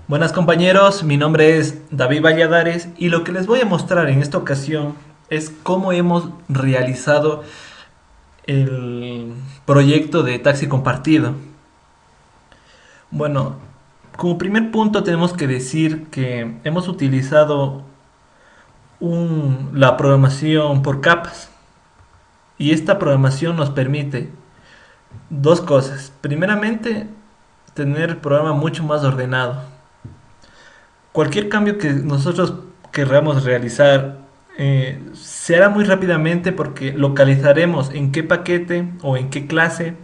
Buenas compañeros, mi nombre es David Valladares y lo que les voy a mostrar en esta ocasión es cómo hemos realizado el proyecto de taxi compartido. Bueno, como primer punto tenemos que decir que hemos utilizado la programación por capas y esta programación nos permite dos cosas. Primeramente, tener el programa mucho más ordenado. Cualquier cambio que nosotros querramos realizar se hará muy rápidamente porque localizaremos en qué paquete o en qué clase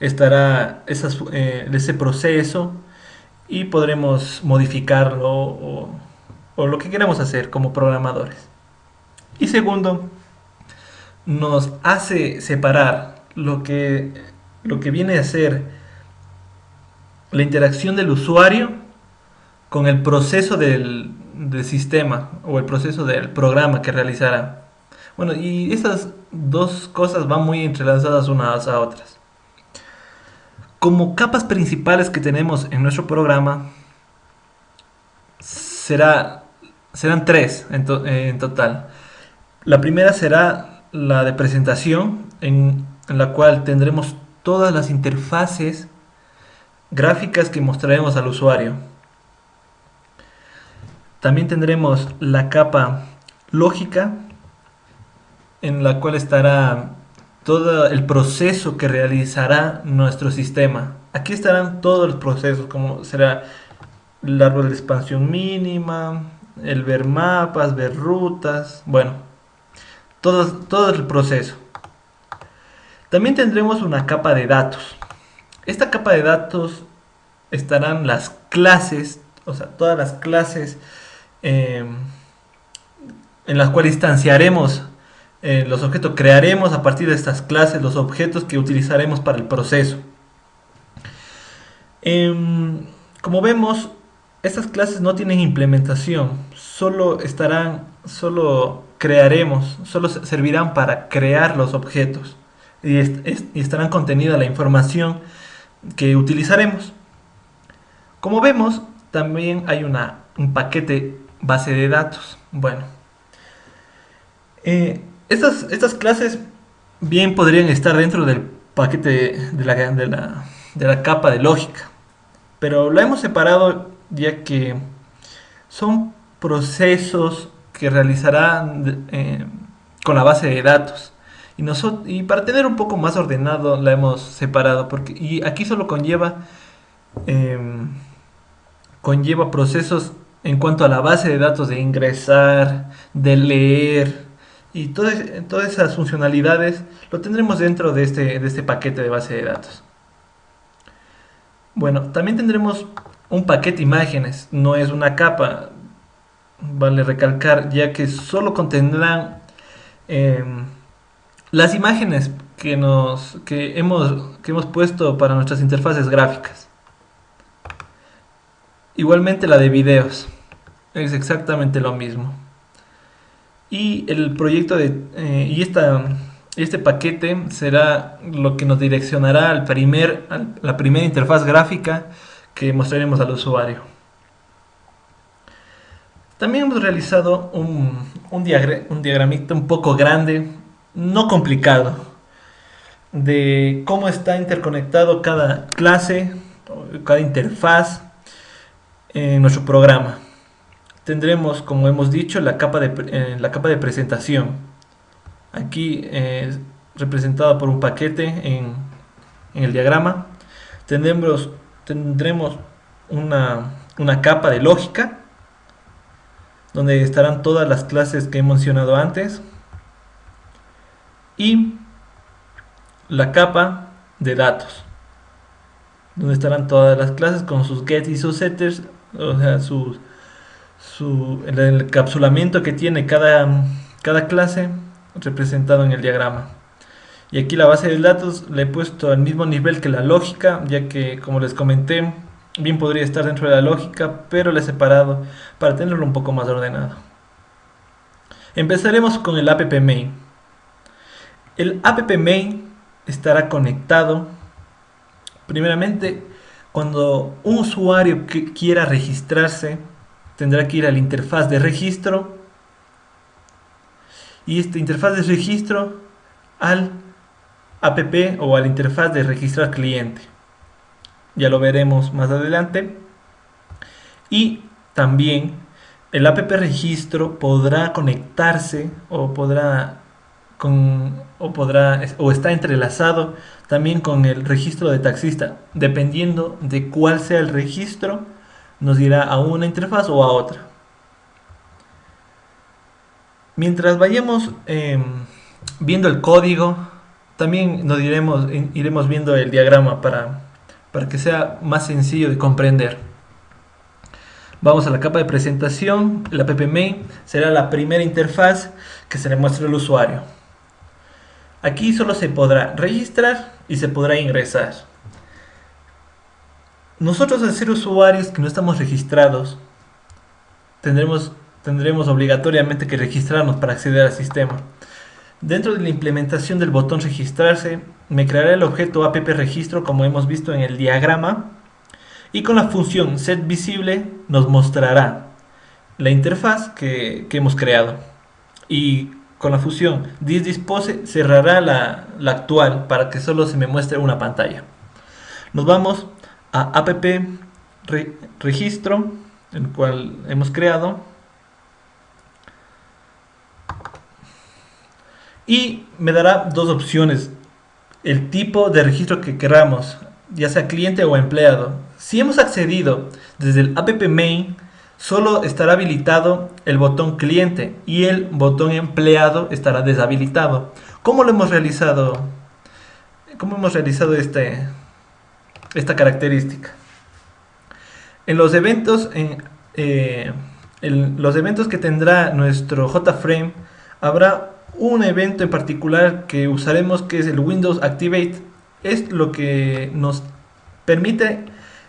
estará ese proceso y podremos modificarlo o lo que queramos hacer como programadores. Y segundo, nos hace separar lo que viene a ser la interacción del usuario con el proceso del sistema o el proceso del programa que realizará. Bueno, y estas dos cosas van muy entrelazadas unas a otras. Como capas principales que tenemos en nuestro programa, será, serán tres en total. La primera será la de presentación, en la cual tendremos todas las interfaces gráficas que mostraremos al usuario. También tendremos la capa lógica, en la cual estará todo el proceso que realizará nuestro sistema. Aquí estarán todos los procesos, como será el árbol de expansión mínima, el ver mapas, ver rutas, bueno, todo el proceso. También tendremos una capa de datos. Esta capa de datos estarán las clases, o sea, todas las clases eh, en las cuales instanciaremos los objetos, crearemos a partir de estas clases los objetos que utilizaremos para el proceso. Como vemos, estas clases no tienen implementación, solo crearemos, solo servirán para crear los objetos y estarán contenida la información que utilizaremos. Como vemos, también hay un paquete base de datos. Bueno, estas clases bien podrían estar dentro del paquete de la capa de lógica, pero lo hemos separado ya que son procesos que realizarán con la base de datos. Y para tener un poco más ordenado la hemos separado, y aquí solo em, conlleva procesos en cuanto a la base de datos de ingresar, de leer y todas esas funcionalidades lo tendremos dentro de este paquete de base de datos. Bueno, también tendremos un paquete imágenes, no es una capa, vale recalcar, ya que solo contendrán eh, las imágenes que hemos puesto para nuestras interfaces gráficas. Igualmente la de videos, es exactamente lo mismo. Y el proyecto este paquete será lo que nos direccionará a la primera interfaz gráfica que mostraremos al usuario. También hemos realizado un diagramita un poco grande, no complicado, de cómo está interconectado cada clase, cada interfaz en nuestro programa. Tendremos, como hemos dicho, la capa de presentación. Aquí representada por un paquete en el diagrama. Tendremos una capa de lógica, donde estarán todas las clases que he mencionado antes. Y la capa de datos, donde estarán todas las clases con sus get y sus setters, o sea, el encapsulamiento que tiene cada clase representado en el diagrama. Y aquí la base de datos le he puesto al mismo nivel que la lógica, ya que, como les comenté, bien podría estar dentro de la lógica, pero la he separado para tenerlo un poco más ordenado. Empezaremos con el app main. El app main estará conectado primeramente Cuando un usuario que quiera registrarse, tendrá que ir a la interfaz de registro y esta interfaz de registro al app o a la interfaz de registrar cliente. Ya lo veremos más adelante. Y también el app registro podrá conectarse o está entrelazado también con el registro de taxista. Dependiendo de cuál sea el registro, nos dirá a una interfaz o a otra. Mientras vayamos viendo el código, también iremos viendo el diagrama para que sea más sencillo de comprender. Vamos a la capa de presentación. La app main será la primera interfaz que se le muestra al usuario. Aquí solo se podrá registrar y se podrá ingresar. Nosotros, al ser usuarios que no estamos registrados, tendremos obligatoriamente que registrarnos para acceder al sistema. Dentro de la implementación del botón registrarse, me creará el objeto app registro como hemos visto en el diagrama, y con la función setVisible nos mostrará la interfaz que hemos creado, y con la función thisDispose cerrará la actual para que solo se me muestre una pantalla. Nos vamos a app registro, el cual hemos creado, y me dará dos opciones: el tipo de registro que queramos, ya sea cliente o empleado. Si hemos accedido desde el app main, solo estará habilitado el botón cliente y el botón empleado estará deshabilitado. ¿Cómo lo hemos realizado? ¿Cómo hemos realizado esta característica? En los eventos, los eventos que tendrá nuestro JFrame, habrá un evento en particular que usaremos, que es el Windows Activate. Es lo que nos permite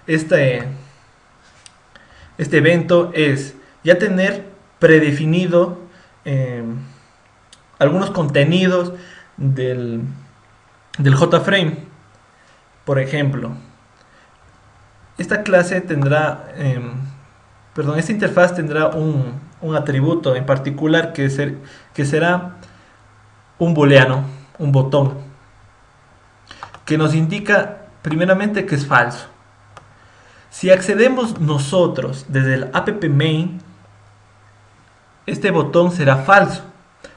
este evento, es ya tener predefinido algunos contenidos del JFrame. Por ejemplo, esta clase tendrá esta interfaz tendrá un atributo en particular que será un booleano, un botón, que nos indica primeramente que es falso. Si accedemos nosotros desde el app main, este botón será falso.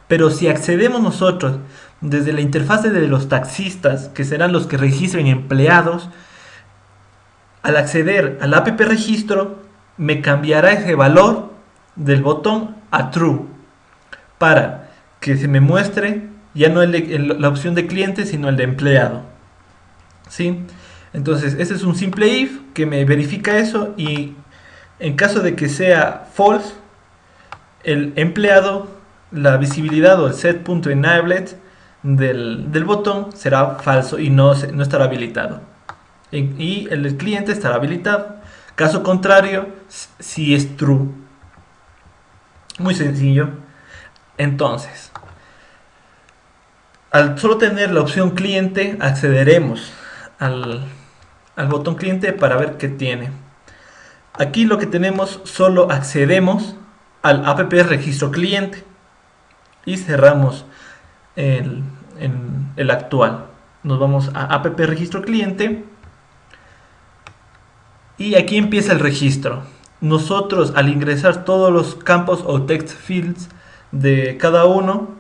Pero si accedemos nosotros desde la interfaz de los taxistas, que serán los que registren empleados, al acceder al app registro, me cambiará ese valor del botón a true, para que se me muestre ya no la opción de cliente, sino el de empleado. ¿Sí? Entonces, este es un simple if que me verifica eso, y en caso de que sea false, el empleado, la visibilidad o el set.enabled del botón será falso y no estará habilitado. Y el cliente estará habilitado. Caso contrario, si es true. Muy sencillo. Entonces, al solo tener la opción cliente, accederemos al botón cliente para ver qué tiene. Aquí lo que tenemos, solo accedemos al app registro cliente y cerramos el actual. Nos vamos a app registro cliente y aquí empieza el registro. Nosotros, al ingresar todos los campos o text fields de cada uno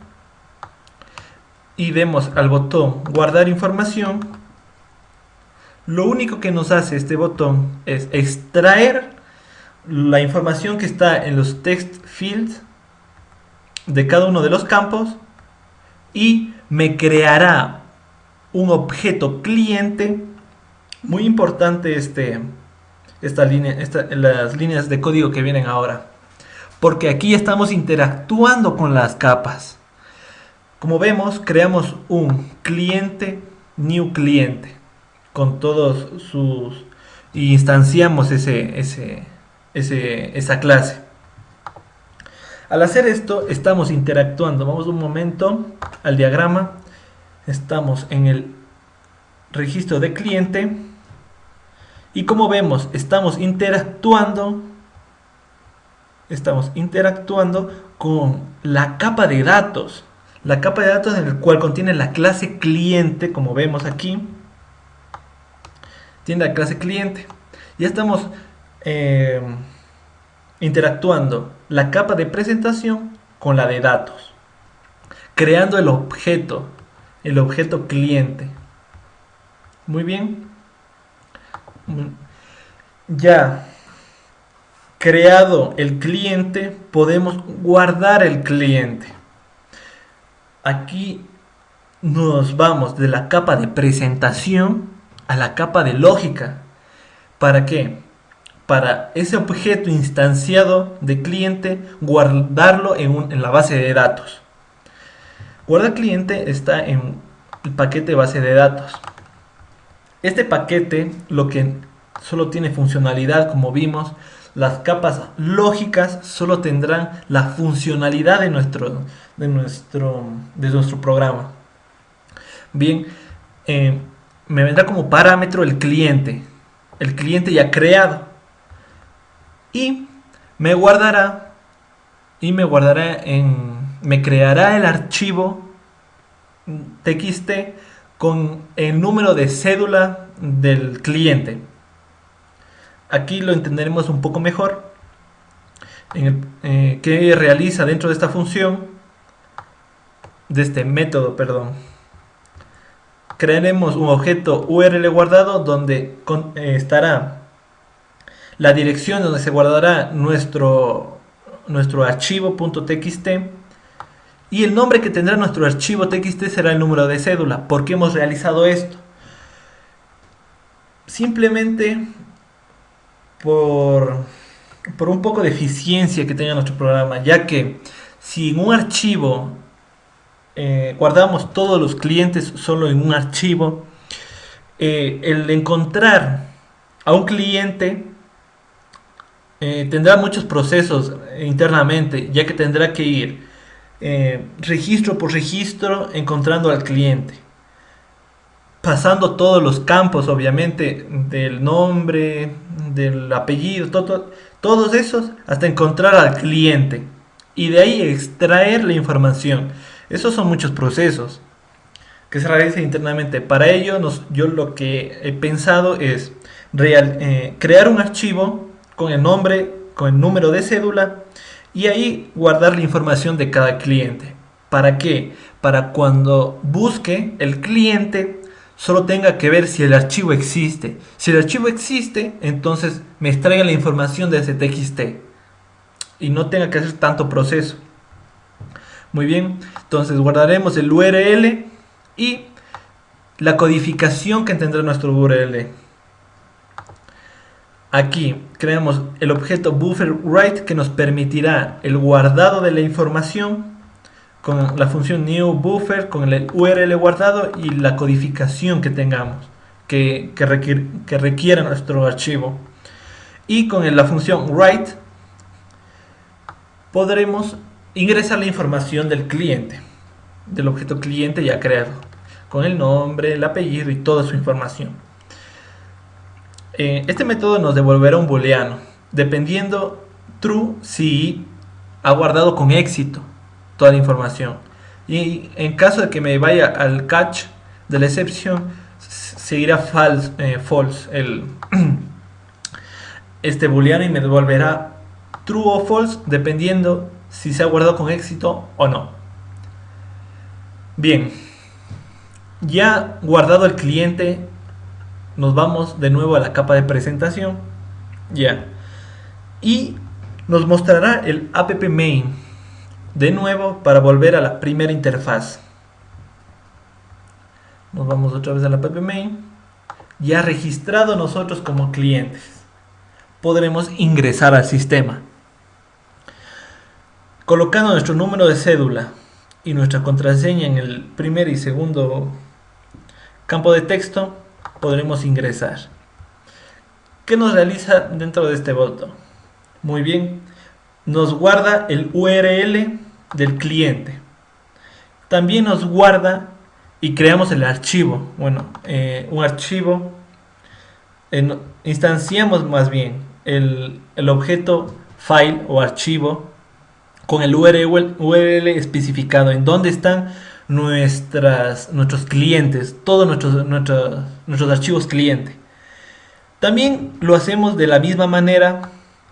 y demos al botón guardar información, lo único que nos hace este botón es extraer la información que está en los text fields de cada uno de los campos y me creará un objeto cliente. Muy importante las líneas de código que vienen ahora, porque aquí estamos interactuando con las capas. Como vemos, creamos un cliente, new cliente, con todos sus, y instanciamos esa clase. Al hacer esto, estamos interactuando. Vamos un momento al diagrama. Estamos en el registro de cliente Y como vemos, estamos interactuando con la capa de datos. La capa de datos en el cual contiene la clase cliente, como vemos aquí. Tiene la clase cliente. Ya estamos interactuando la capa de presentación con la de datos. Creando el objeto cliente. Muy bien. Ya creado el cliente, podemos guardar el cliente. Aquí nos vamos de la capa de presentación a la capa de lógica. ¿Para qué? Para ese objeto instanciado de cliente, guardarlo en la base de datos. Guardar cliente está en el paquete base de datos. Este paquete lo que solo tiene funcionalidad, como vimos, las capas lógicas solo tendrán la funcionalidad de nuestro programa. Bien, me vendrá como parámetro el cliente ya creado, y me creará el archivo txt con el número de cédula del cliente. Aquí lo entenderemos un poco mejor. ¿Qué realiza dentro de esta función? De este método, perdón. Crearemos un objeto URL guardado donde estará la dirección donde se guardará nuestro archivo .txt, y el nombre que tendrá nuestro archivo txt será el número de cédula. ¿Por qué hemos realizado esto? Simplemente por un poco de eficiencia que tenga nuestro programa, ya que si en un archivo guardamos todos los clientes solo en un archivo, el encontrar a un cliente tendrá muchos procesos internamente, ya que tendrá que ir registro por registro encontrando al cliente, pasando todos los campos, obviamente, del nombre, del apellido, todos esos, hasta encontrar al cliente, y de ahí extraer la información. Esos son muchos procesos que se realizan internamente. Para ello, yo lo que he pensado es crear un archivo con el nombre, con el número de cédula, y ahí guardar la información de cada cliente. ¿Para qué? Para cuando busque el cliente, solo tenga que ver si el archivo existe. Si el archivo existe, entonces me extraiga la información de ese txt y no tenga que hacer tanto proceso. Muy bien, entonces guardaremos el URL y la codificación que tendrá nuestro URL. Aquí creamos el objeto bufferWrite, que nos permitirá el guardado de la información con la función newBuffer, con el URL guardado y la codificación que tengamos, que requiera nuestro archivo. Y con la función write podremos ingresar la información del cliente, del objeto cliente ya creado, con el nombre, el apellido y toda su información. Este método nos devolverá un booleano, dependiendo true si ha guardado con éxito toda la información, y en caso de que me vaya al catch de la excepción, seguirá false este booleano, y me devolverá true o false dependiendo si se ha guardado con éxito o no. Bien, ya guardado el cliente, nos vamos de nuevo a la capa de presentación, y nos mostrará el app main de nuevo para volver a la primera interfaz. Nos vamos otra vez a la app main, ya registrado nosotros como clientes. Podremos ingresar al sistema colocando nuestro número de cédula y nuestra contraseña en el primer y segundo campo de texto. Podremos ingresar. ¿Qué nos realiza dentro de este botón? Muy bien, nos guarda el URL del cliente. También nos guarda y creamos el archivo. Bueno, un archivo instanciamos más bien el objeto file o archivo con el URL especificado en donde están nuestros clientes, todos nuestros archivos cliente. También lo hacemos de la misma manera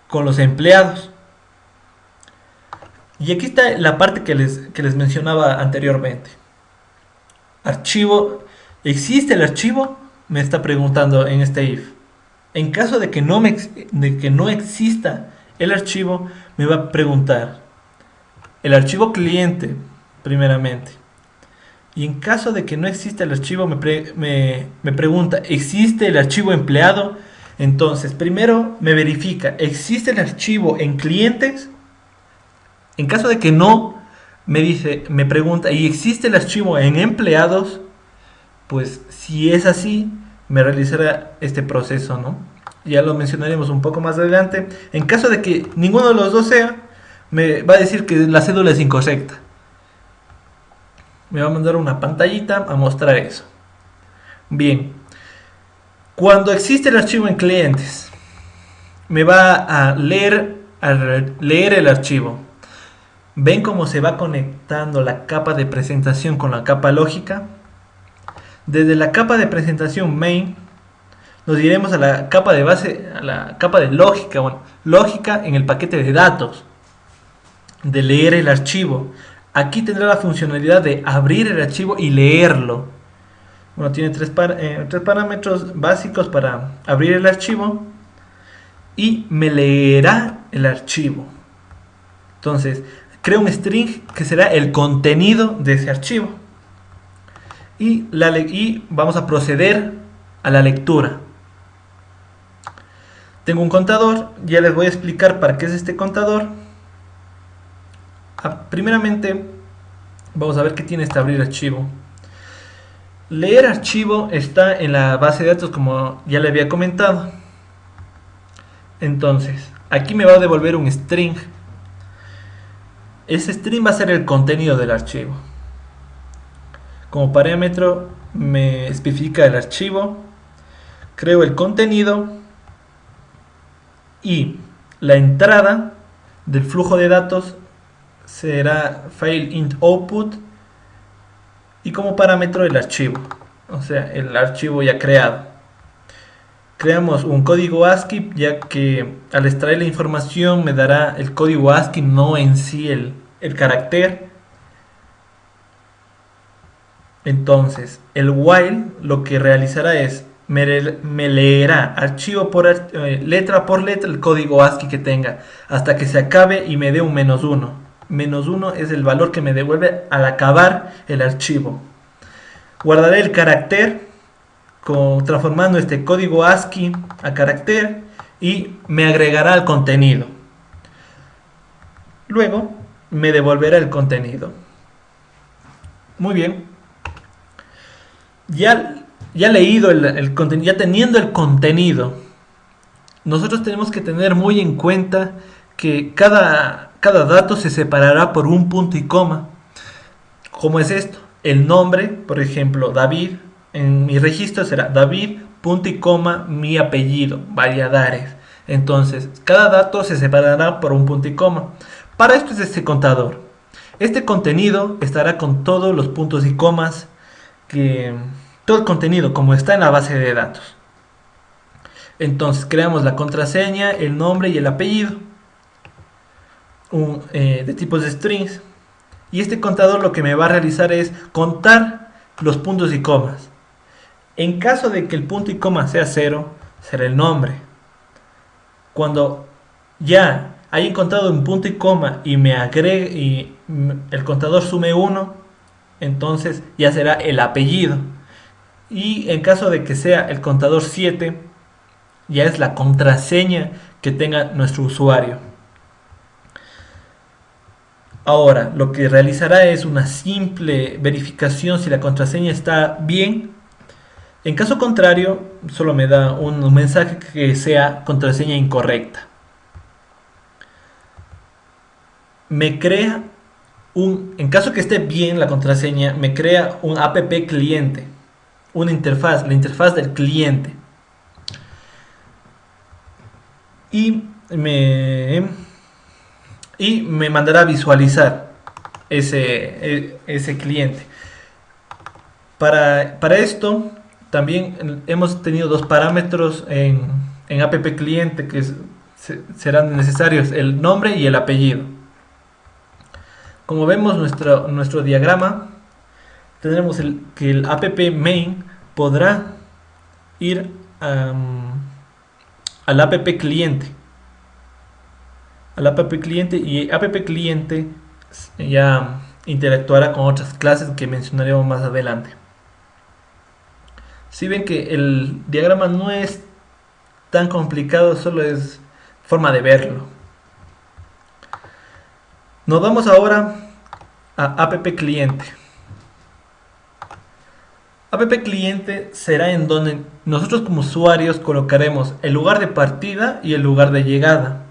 con los empleados. Y aquí está la parte que les mencionaba anteriormente. Archivo, ¿existe el archivo? Me está preguntando en este if. En caso de que no exista el archivo, me va a preguntar el archivo cliente, primeramente. Y en caso de que no exista el archivo, me pregunta, ¿existe el archivo empleado? Entonces, primero me verifica, ¿existe el archivo en clientes? En caso de que no, me pregunta, ¿y existe el archivo en empleados? Pues si es así, me realizará este proceso, ¿no? Ya lo mencionaremos un poco más adelante. En caso de que ninguno de los dos sea, me va a decir que la cédula es incorrecta. Me va a mandar una pantallita a mostrar eso. Bien, cuando existe el archivo en clientes, me va a leer el archivo. ¿Ven cómo se va conectando la capa de presentación con la capa lógica? Desde la capa de presentación main nos iremos a la capa de base, a la capa de lógica, bueno, lógica en el paquete de datos, de leer el archivo. Aquí tendrá la funcionalidad de abrir el archivo y leerlo. Bueno, tiene tres parámetros básicos para abrir el archivo y me leerá el archivo. Entonces, creo un string que será el contenido de ese archivo. Y vamos a proceder a la lectura. Tengo un contador, ya les voy a explicar para qué es este contador. Primeramente, vamos a ver qué tiene este abrir archivo. Leer archivo está en la base de datos, como ya le había comentado. Entonces, aquí me va a devolver un string. Ese string va a ser el contenido del archivo. Como parámetro me especifica el archivo, creo el contenido y la entrada del flujo de datos será file int output y como parámetro el archivo, o sea, el archivo ya creado. Creamos un código ASCII, ya que al extraer la información me dará el código ASCII, no en sí el carácter. Entonces, el while lo que realizará es me leerá archivo letra por letra el código ASCII que tenga hasta que se acabe y me dé un -1. -1 es el valor que me devuelve al acabar el archivo. Guardaré el carácter transformando este código ASCII a carácter y me agregará el contenido. Luego me devolverá el contenido. Muy bien. Ya leído el contenido, ya teniendo el contenido, nosotros tenemos que tener muy en cuenta que cada dato se separará por un punto y coma. ¿Cómo es esto? El nombre, por ejemplo, David, en mi registro será David, punto y coma, mi apellido, Valladares. Entonces, cada dato se separará por un punto y coma. Para esto es este contador. Este contenido estará con todos los puntos y comas todo el contenido como está en la base de datos. Entonces creamos la contraseña, el nombre y el apellido de tipos de strings, y este contador lo que me va a realizar es contar los puntos y comas. En caso de que el punto y coma sea 0, será el nombre. Cuando ya haya encontrado un punto y coma y me agregue y el contador sume 1, entonces ya será el apellido. Y en caso de que sea el contador 7, ya es la contraseña que tenga nuestro usuario. Ahora, lo que realizará es una simple verificación si la contraseña está bien. En caso contrario, solo me da un mensaje que sea contraseña incorrecta. Me crea en caso que esté bien la contraseña, me crea un app cliente, una interfaz, la interfaz del cliente. y me, y me mandará a visualizar ese cliente. Para esto también hemos tenido dos parámetros en app cliente que serán necesarios, el nombre y el apellido. Como vemos nuestro diagrama, tendremos que el app main podrá ir al app cliente. Al app cliente, y app cliente ya interactuará con otras clases que mencionaremos más adelante. Si ven que el diagrama no es tan complicado, solo es forma de verlo. Nos vamos ahora a app cliente. App cliente será en donde nosotros como usuarios colocaremos el lugar de partida y el lugar de llegada.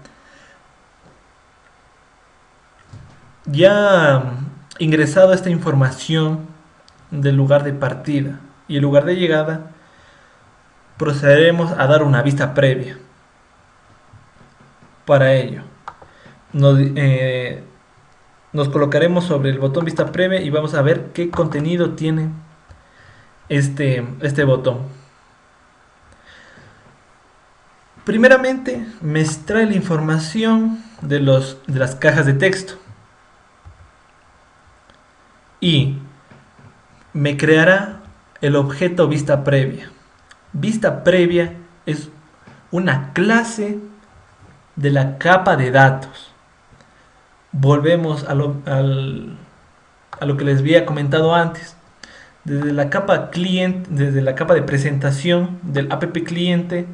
Ya ingresado esta información del lugar de partida y el lugar de llegada, procederemos a dar una vista previa. Para ello, nos colocaremos sobre el botón vista previa y vamos a ver qué contenido tiene este botón. Primeramente, me extrae la información de las cajas de texto y me creará el objeto vista previa. Vista previa es una clase de la capa de datos. Volvemos a lo que les había comentado antes. Desde la capa cliente, desde la capa de presentación del app cliente,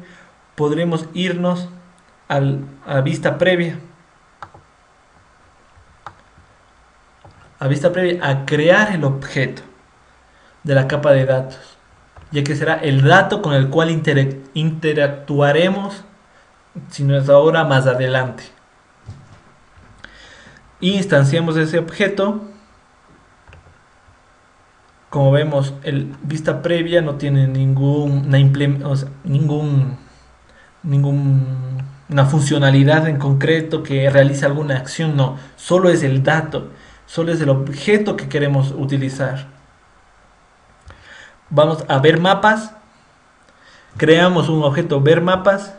podremos irnos a vista previa. A vista previa, a crear el objeto de la capa de datos, ya que será el dato con el cual interactuaremos, si no es ahora, más adelante. Instanciamos ese objeto. Como vemos, el vista previa no tiene ninguna funcionalidad en concreto que realice alguna acción, no, solo es el dato, solo es el objeto que queremos utilizar. Vamos a ver mapas, creamos un objeto ver mapas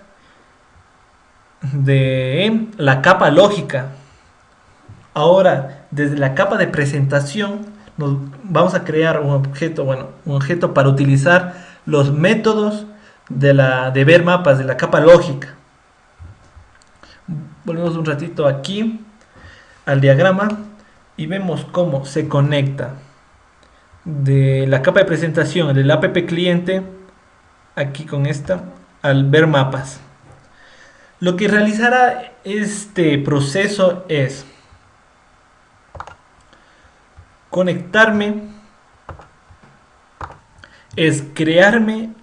de la capa lógica. Ahora, desde la capa de presentación, vamos a crear un objeto para utilizar los métodos de ver mapas de la capa lógica. Volvemos un ratito aquí al diagrama y vemos cómo se conecta de la capa de presentación del app cliente, aquí con esta, al ver mapas. Lo que realizará este proceso es conectarme, es crearme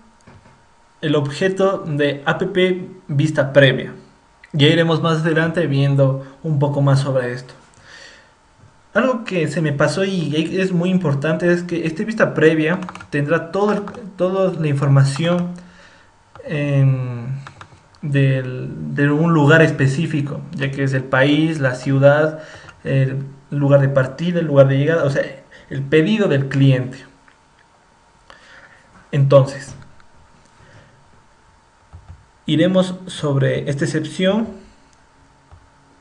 el objeto de app vista previa. Ya iremos más adelante viendo un poco más sobre esto. Algo que se me pasó y es muy importante es que esta vista previa tendrá toda la información de un lugar específico, ya que es el país, la ciudad, el lugar de partida, el lugar de llegada, o sea, el pedido del cliente. Entonces, iremos sobre esta excepción.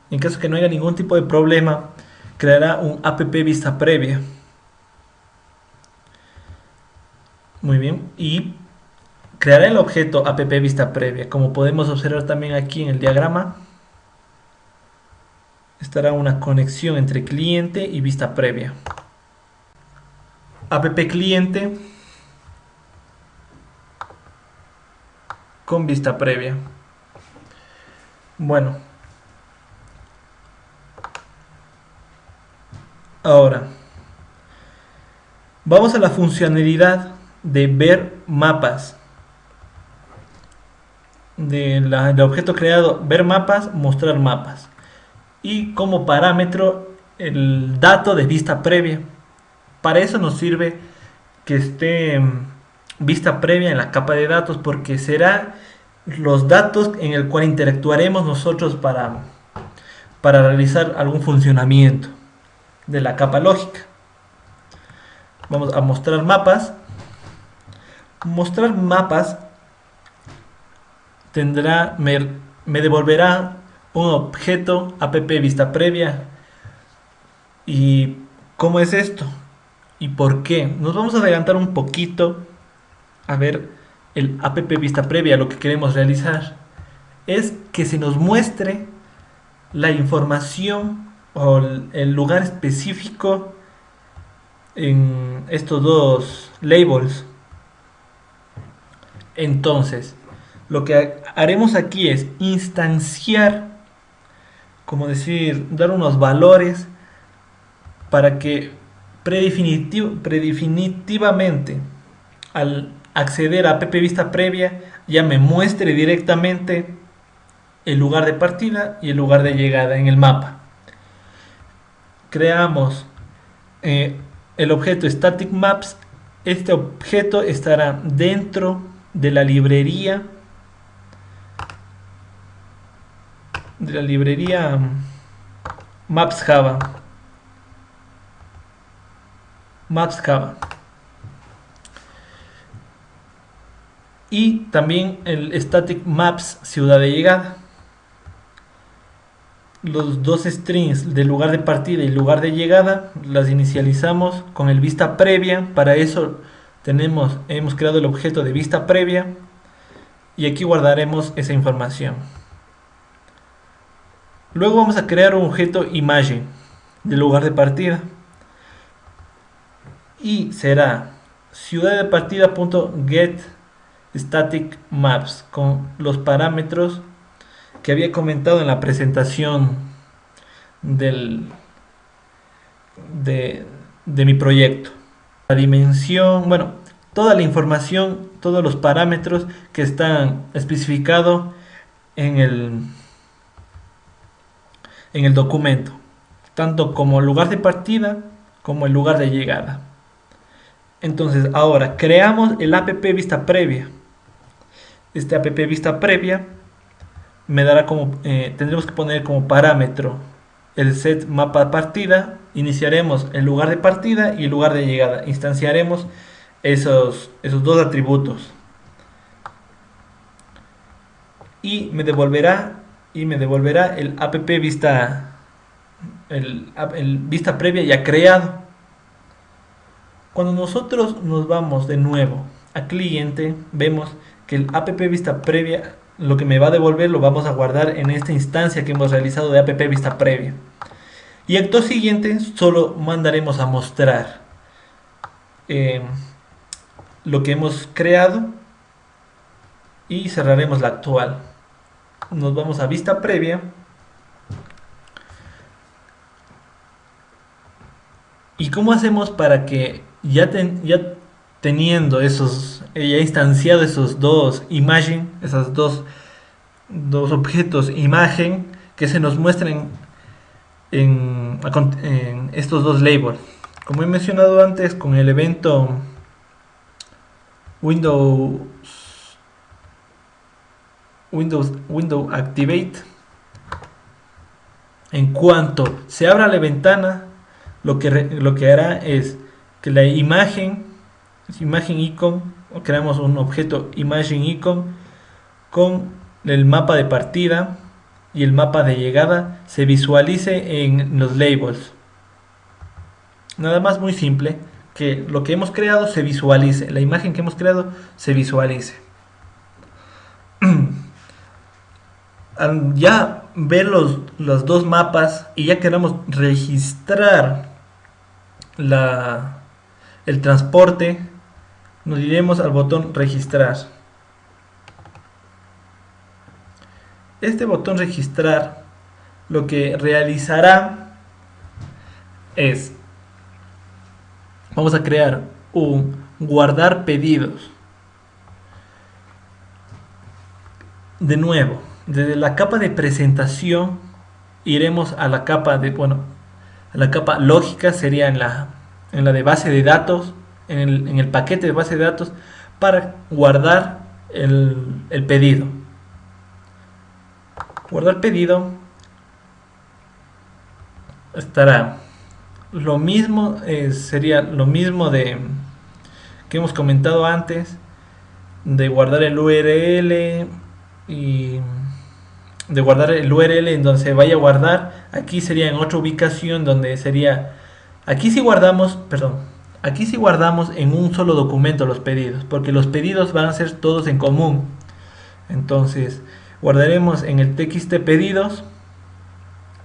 En caso que no haya ningún tipo de problema, creará un app vista previa. Muy bien, y creará el objeto app vista previa. Como podemos observar también aquí en el diagrama, estará una conexión entre cliente y vista previa. App cliente con vista previa. Bueno, ahora vamos a la funcionalidad de ver mapas. Del objeto creado, ver mapas, mostrar mapas. Y como parámetro, el dato de vista previa. Para eso nos sirve que esté vista previa en la capa de datos, porque será los datos en el cual interactuaremos nosotros para realizar algún funcionamiento de la capa lógica. Vamos a mostrar mapas. Mostrar mapas me devolverá un objeto app vista previa. ¿Y cómo es esto? ¿Y por qué? Nos vamos a adelantar un poquito a ver el app vista previa. Lo que queremos realizar es que se nos muestre la información o el lugar específico en estos dos labels. Entonces, lo que haremos aquí es instanciar, como decir, dar unos valores para que predefinitivamente al acceder a app vista previa ya me muestre directamente el lugar de partida y el lugar de llegada en el mapa. Creamos el objeto static maps. Este objeto estará dentro de la librería Maps Java. Y también el static maps ciudad de llegada. Los dos strings del lugar de partida y lugar de llegada las inicializamos con el vista previa. Para eso hemos creado el objeto de vista previa y aquí guardaremos esa información. Luego vamos a crear un objeto imagen del lugar de partida y será ciudad de partida.get static maps con los parámetros que había comentado en la presentación de mi proyecto. La dimensión, bueno, toda la información, todos los parámetros que están especificados en el documento, tanto como el lugar de partida como el lugar de llegada. Entonces ahora creamos el app vista previa. Este app vista previa me dará tendremos que poner como parámetro el set mapa partida. Iniciaremos el lugar de partida y el lugar de llegada. Instanciaremos esos dos atributos y me devolverá el app vista el vista previa ya creado. Cuando nosotros nos vamos de nuevo a cliente, vemos que el app vista previa, lo que me va a devolver lo vamos a guardar en esta instancia que hemos realizado de app vista previa. Y acto siguiente solo mandaremos a mostrar lo que hemos creado y cerraremos la actual. Nos vamos a vista previa y cómo hacemos para que ya teniendo ya instanciado esos dos imagen, esas dos objetos imagen que se nos muestren en estos dos labels. Como he mencionado antes, con el evento Window Activate, en cuanto se abra la ventana, lo que hará es que la imagen icon, creamos un objeto imagen icon con el mapa de partida y el mapa de llegada se visualice en los labels. Nada más, muy simple, que lo que hemos creado se visualice, la imagen que hemos creado se visualice. Al ya ver los dos mapas y ya queremos registrar el transporte, nos iremos al botón registrar. Este botón registrar lo que realizará es, vamos a crear un guardar pedidos. De nuevo, desde la capa de presentación iremos a la capa a la capa lógica, sería en la de base de datos, en el paquete de base de datos, para guardar el pedido. Guardar pedido estará lo mismo, sería lo mismo de que hemos comentado antes, de guardar el URL y de guardar el URL en donde se vaya a guardar. Aquí sería en otra ubicación donde sería, aquí sí guardamos, perdón, aquí sí guardamos en un solo documento los pedidos, porque los pedidos van a ser todos en común. Entonces guardaremos en el txt pedidos,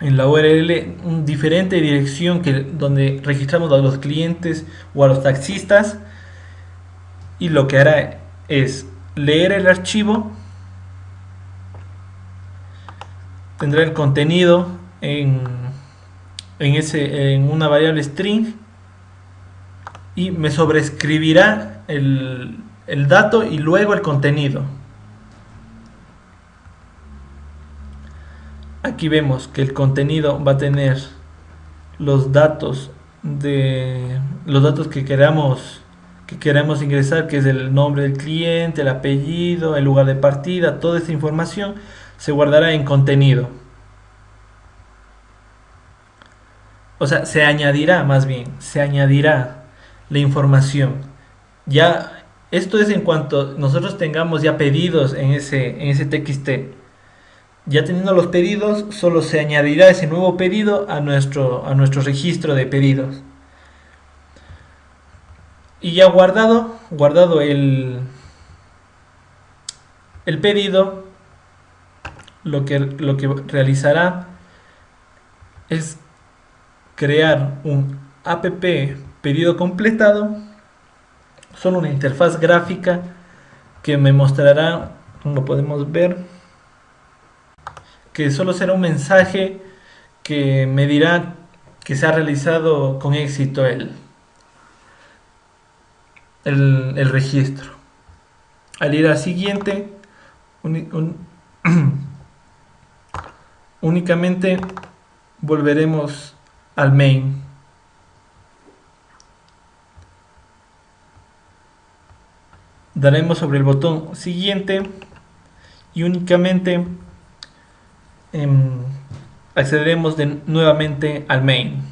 en la URL, una diferente dirección que donde registramos a los clientes o a los taxistas, y lo que hará es leer el archivo, tendrá el contenido en una variable string y me sobreescribirá el dato y luego el contenido. Aquí vemos que el contenido va a tener los datos que queramos ingresar, que es el nombre del cliente, el apellido, el lugar de partida. Toda esta información se guardará en contenido. O sea, se añadirá, más bien, se añadirá la información. Ya, esto es en cuanto nosotros tengamos ya pedidos en ese TXT. Ya teniendo los pedidos, solo se añadirá ese nuevo pedido a nuestro registro de pedidos. Y ya guardado el pedido, lo que realizará es crear un app pedido completado, solo una interfaz gráfica que me mostrará, como podemos ver, que solo será un mensaje que me dirá que se ha realizado con éxito el registro. Al ir al siguiente, únicamente volveremos al main. Daremos sobre el botón siguiente y únicamente accederemos nuevamente al main.